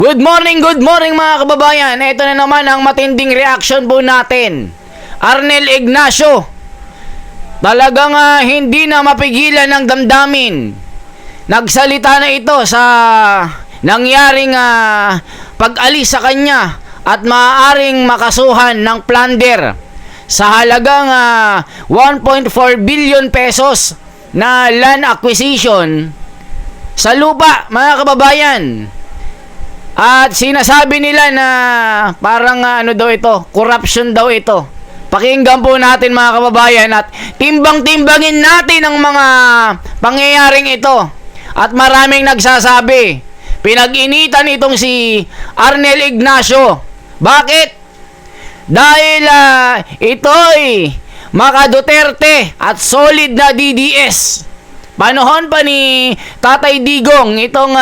Good morning mga kababayan. Ito na naman ang matinding reaction po natin. Arnel Ignacio, talagang hindi na mapigilan ng damdamin. Nagsalita na ito sa nangyaring pag-alis sa kanya at maaaring makasuhan ng plunder sa halagang 1.4 billion pesos na land acquisition sa lupa, mga kababayan. At sinasabi nila na parang corruption daw ito. Pakinggan po natin mga kababayan at timbang-timbangin natin ang mga pangyayaring ito. At maraming nagsasabi, pinag-initan itong si Arnel Ignacio. Bakit? Dahil ito'y maka Duterte at solid na DDS. Panahon pa ni Tatay Digong itong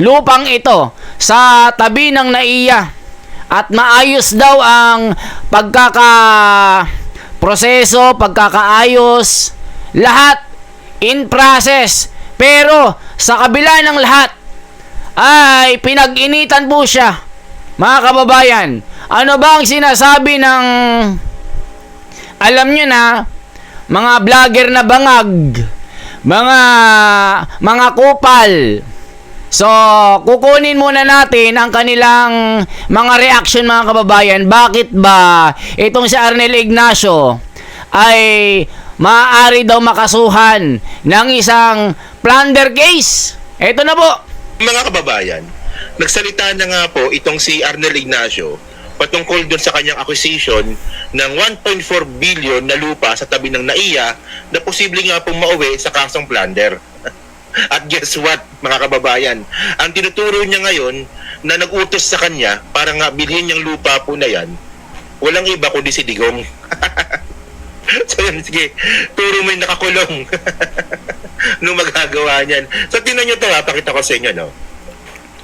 lupang ito sa tabi ng NAIA at maayos daw ang pagkakaproseso, pagkakaayos, lahat in process. Pero sa kabila ng lahat ay pinag-initan po siya, mga kababayan. Ano ba ang sinasabi ng alam nyo na mga vlogger na bangag, mga kupal? So, kukunin muna natin ang kanilang mga reaction, mga kababayan. Bakit ba itong si Arnel Ignacio ay maaari daw makasuhan ng isang plunder case? Ito na po. Mga kababayan, nagsalita na nga po itong si Arnel Ignacio patungkol doon sa kanyang acquisition ng 1.4 billion na lupa sa tabi ng NAIA na posible nga pong mauwi sa kasong plunder. At guess what, mga kababayan? Ang tinuturo niya ngayon na nag-utos sa kanya para nga bilhin niyang lupa po na yan, walang iba kundi si Digong. So yun, sige, turo mo yung nakakulong nung magagawa niyan. So tingnan niyo ito, pakita ko sa inyo, no?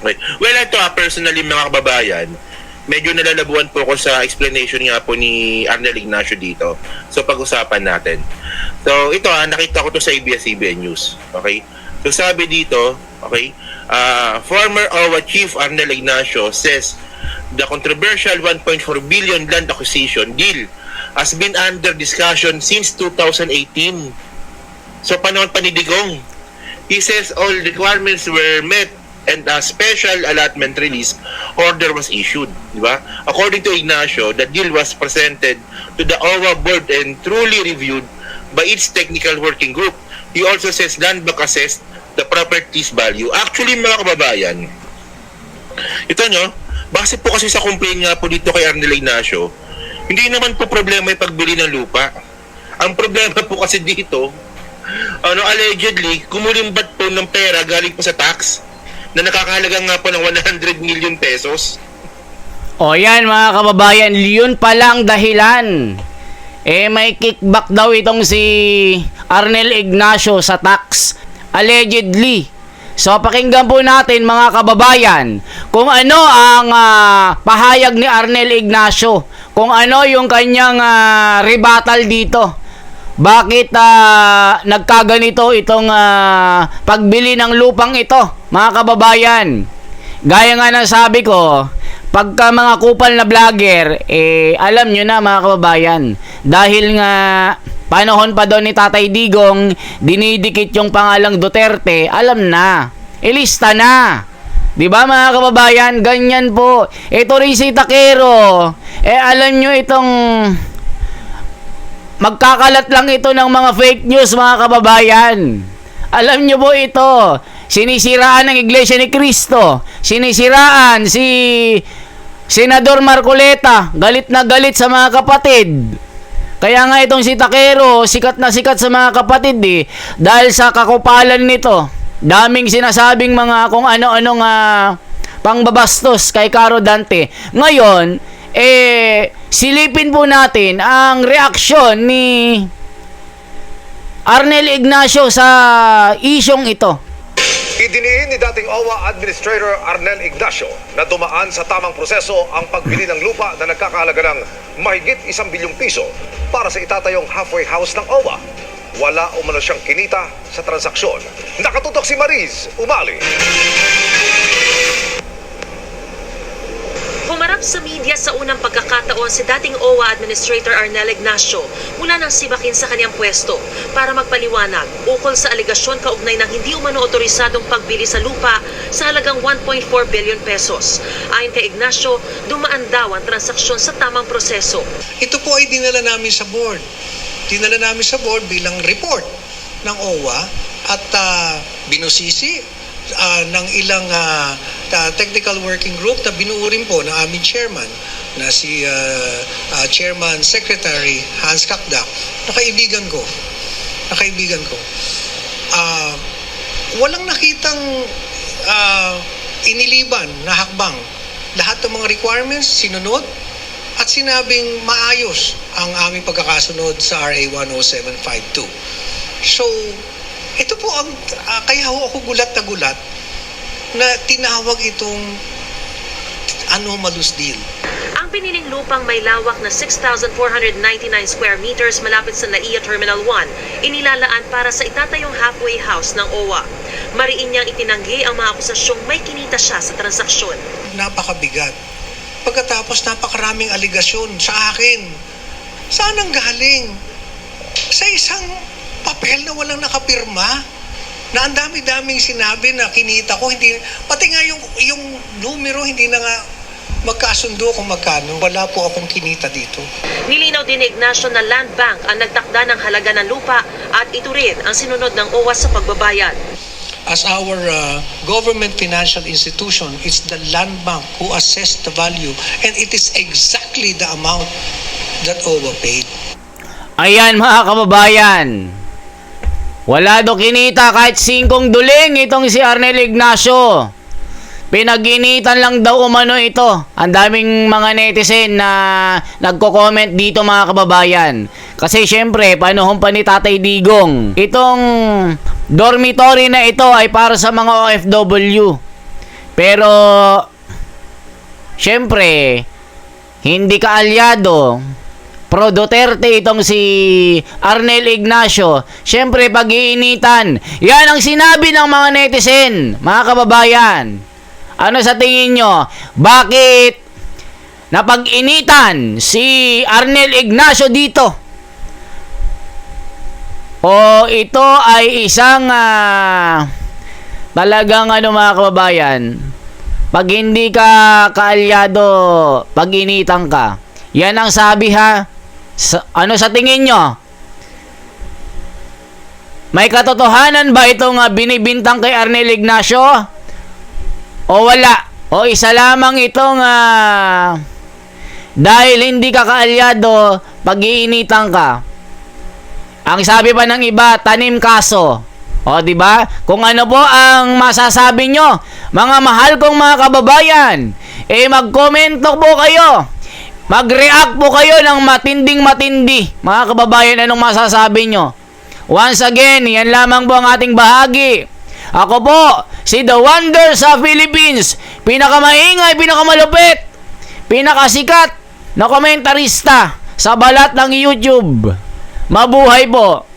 Okay. Well, ito personally, mga kababayan, medyo nalalabuan po ako sa explanation nga po ni Arnel Ignacio dito. So pag-usapan natin. So ito, nakita ko to sa ABS-CBN News. Okay? So sabi dito, okay, former OWA Chief Arnel Ignacio says the controversial 1.4 billion land acquisition deal has been under discussion since 2018. So panahon pa ni Digong. He says all requirements were met and a special allotment release order was issued. Diba? According to Ignacio, the deal was presented to the OWA board and truly reviewed by its technical working group. He also says land bank assessed the property's value. Actually, mga kababayan, ito nyo, base po kasi sa complaint nga po dito kay Arnel Ignacio, hindi naman po problema yung pagbili ng lupa. Ang problema po kasi dito, allegedly, kumulimbat po ng pera galing po sa tax na nakakahalaga nga po ng 100 million pesos. O yan, mga kababayan, yun palang dahilan. May kickback daw itong si Arnel Ignacio sa tax. Allegedly. So, pakinggan po natin, mga kababayan, kung ano ang pahayag ni Arnel Ignacio. Kung ano yung kanyang rebuttal dito. Bakit nagkaganito itong pagbili ng lupang ito, mga kababayan? Gaya nga ng sabi ko, pagka mga kupal na vlogger, alam nyo na, mga kababayan, dahil nga panahon pa doon ni Tatay Digong, dinidikit yung pangalang Duterte, alam na, ilista na. Diba, mga kababayan? Ganyan po. Ito rin si Takero. Alam nyo itong magkakalat lang ito ng mga fake news, mga kababayan. Alam nyo po ito. Sinisiraan ng Iglesia ni Cristo. Sinisiraan si Senador Marcoleta. Galit na galit sa mga kapatid. Kaya nga itong si Takero, sikat na sikat sa mga kapatid dahil sa kakupalan nito. Daming sinasabing mga kung ano-anong pangbabastos kay Caro Dante. Ngayon, silipin po natin ang reaksyon ni Arnel Ignacio sa isyong ito. Idiniin ni dating OWA Administrator Arnel Ignacio na dumaan sa tamang proseso ang pagbili ng lupa na nagkakahalaga ng mahigit 1 bilyong piso para sa itatayong halfway house ng OWA. Wala umano siyang kinita sa transaksyon. Nakatutok si Mariz Umali. Humarap sa media sa unang pagkakataon si dating OWA Administrator Arnel Ignacio mula nang sibakin sa kanyang pwesto para magpaliwanag ukol sa aligasyon kaugnay ng hindi umano otorisadong pagbili sa lupa sa halagang 1.4 billion pesos. Ayon kay Ignacio, dumaan daw ang transaksyon sa tamang proseso. Ito po ay dinala namin sa board. Dinala namin sa board bilang report ng OWA at binusisi ng ilang technical working group na binuo rin po ng aming chairman na si Chairman Secretary Hans Kakdak na kaibigan ko. Walang nakitang iniliban na hakbang. Lahat ng mga requirements sinunod at sinabing maayos ang aming pagkakasunod sa RA 10752. So, ito po ang kaya ako gulat na gulat na tinawag itong anomalous deal. Ang piniling lupang may lawak na 6,499 square meters malapit sa NAIA Terminal 1, inilalaan para sa itatayong halfway house ng OWA. Mariin niyang itinanggi ang mga akusasyong may kinita siya sa transaksyon. Napakabigat. Pagkatapos napakaraming aligasyon sa akin. Saan ang galing? Sa isang papel na walang nakapirma, na ang dami-daming sinabi na kinita ko, hindi, pati nga yung numero hindi na nga magkasundo kung magkano. Wala po akong kinita dito. Nilinaw din ni Ignacio na Land Bank ang nagtakda ng halaga ng lupa at ito rin ang sinunod ng OWA sa pagbabayad. As our government financial institution, it's the Land Bank who assessed the value and it is exactly the amount that OWA paid. Ayan mga kababayan. Wala do kinita kahit 5 duling itong si Arnel Ignacio. Pinag-initan lang daw umano ito. Ang daming mga netizen na nagko-comment dito mga kababayan. Kasi syempre, panahon pa ni Tatay Digong. Itong dormitory na ito ay para sa mga OFW. Pero, syempre, hindi kaalyado. Pro Duterte itong si Arnel Ignacio. Syempre, pag-iinitan. Yan ang sinabi ng mga netizen, mga kababayan. Ano sa tingin nyo? Bakit napag-initan si Arnel Ignacio dito? O ito ay isang talagang mga kababayan, pag hindi ka kaalyado, pag-initan ka. Yan ang sabi ha. Ano sa tingin nyo? May katotohanan ba itong binibintang kay Arnel Ignacio? O wala? O isa lamang itong dahil hindi ka kaalyado, pag-iinitan ka. Ang sabi pa ng iba, tanim kaso. O di ba? Kung ano po ang masasabi nyo, mga mahal kong mga kababayan, mag-komento po kayo. Mag-react po kayo ng matinding-matindi. Mga kababayan, anong masasabi nyo? Once again, yan lamang po ang ating bahagi. Ako po, si The Wonder sa Philippines. Pinakamaingay, pinakamalupit, pinakasikat na komentarista sa balat ng YouTube. Mabuhay po!